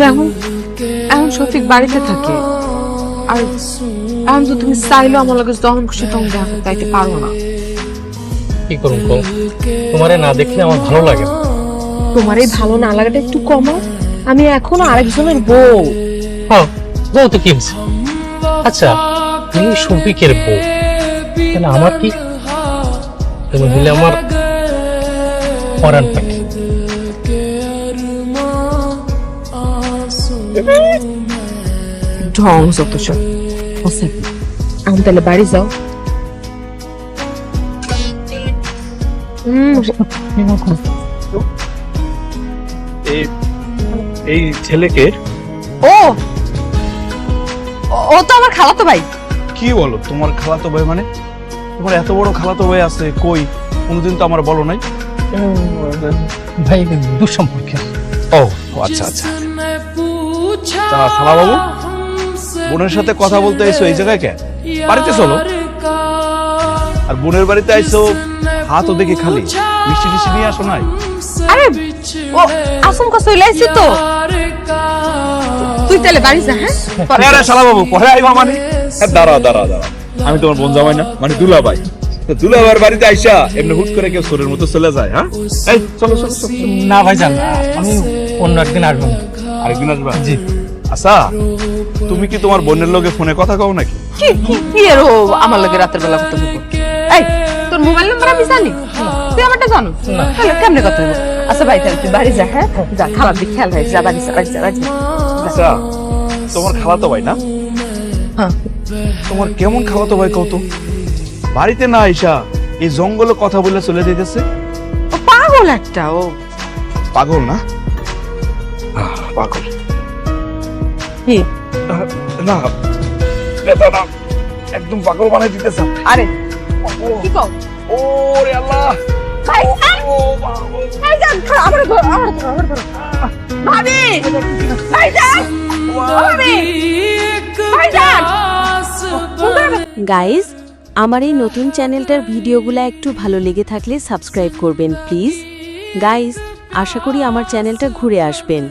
দেখো এখন সঠিক বাড়িতে থাকে, আর এখন তো তুমি চাইলেও আমার লগে যখন খুশি তখন দেখা যাইতে পারো না। কি করুন কও, তোমারে না দেখলে আমার ভালো লাগে না। তোমার এই ভালো না লাগাটা একটু কমাও, আমি এখনো আরেকজনের বউ। হ্যাঁ বউ তো কি হয়েছে? আচ্ছা তুমি শফিকের বউ, তাহলে আমার কি? তুমি হলে আমার পরাণ পাখি। ঢং যত সব। আচ্ছা আমি তাহলে বাড়ি যাও। এই ছেলেকে ও ও তো আমার খালাতো ভাই। কি বলো তোমার খালাতো ভাই? মানে তোমার এত বড় খালাতো ভাই আছে? কই, কোনোদিন তো আমার বলো নাই। ভাই দুঃসম্পর্কে। ও আচ্ছা আচ্ছা। তা খালা বাবু, বোনের সাথে কথা বলতে আইসো এই জায়গায় কেন? বাড়িতে চলো। আর বোনের বাড়িতে আইসো হাতও দেখি খালি, মিষ্টি টিষ্টি নিয়ে আসো নাই? আরে ও আসমকা চলে আইছি তো, তুই তাহলে বাড়ি যা। হ্যাঁ আরে আরে শালা বাবু, পরে আইবা মানে? দাঁড়া দাঁড়া দাঁড়া, আমি তোমার বোন জামাই না, মানে দুলাভাই। তো দুলাভাইয়ের বাড়িতে আইসা এমনি হুট করে কেউ চোরের মতো চলে যায়? হ্যাঁ এই চলো চলো চলো। না ভাই জান, আমি অন্য একদিন আসবো। আরেকদিন আসবা? জি। আচ্ছা তুমি কি তোমার বোনের লগে ফোনে কথা কও নাকি? কি কি কি এর ও আমার লগে রাতের বেলা কথা বলবো? এই তোর মোবাইল নাম্বার আমি জানি, তুই আমারটা জানো? তাহলে কেমনে কথা বলবো? আচ্ছা ভাই তাহলে তুই বাড়ি যা। হ্যাঁ যা, খাবার দিক খেয়াল রাখিস, যা বাড়ি যা বাড়ি যা বাড়ি যা। আচ্ছা তোমার খালাতো ভাই না? হ্যাঁ তোমার কেমন খালাতো ভাই কত? বাড়িতে না আইসা এই জঙ্গলে কথা বলে চলে যাইতেছে। ও পাগল একটা, ও পাগল না? পাগল কি? না, এটা না, একদম পাগল বানাই দিতেছে। আরে কি কও? ওরে আল্লাহ, ভাই ও বাবা। ভাই জান, আমার ঘর আমার ঘর আমার ঘর। ভাবি ভাই জান, ভাবি ভাই জান। গাইজ, আমার এই নতুন চ্যানেলটার ভিডিওগুলো একটু ভালো লেগে থাকলে সাবস্ক্রাইব করবেন প্লিজ। গাইজ, আশা করি আমার চ্যানেলটা ঘুরে আসবেন।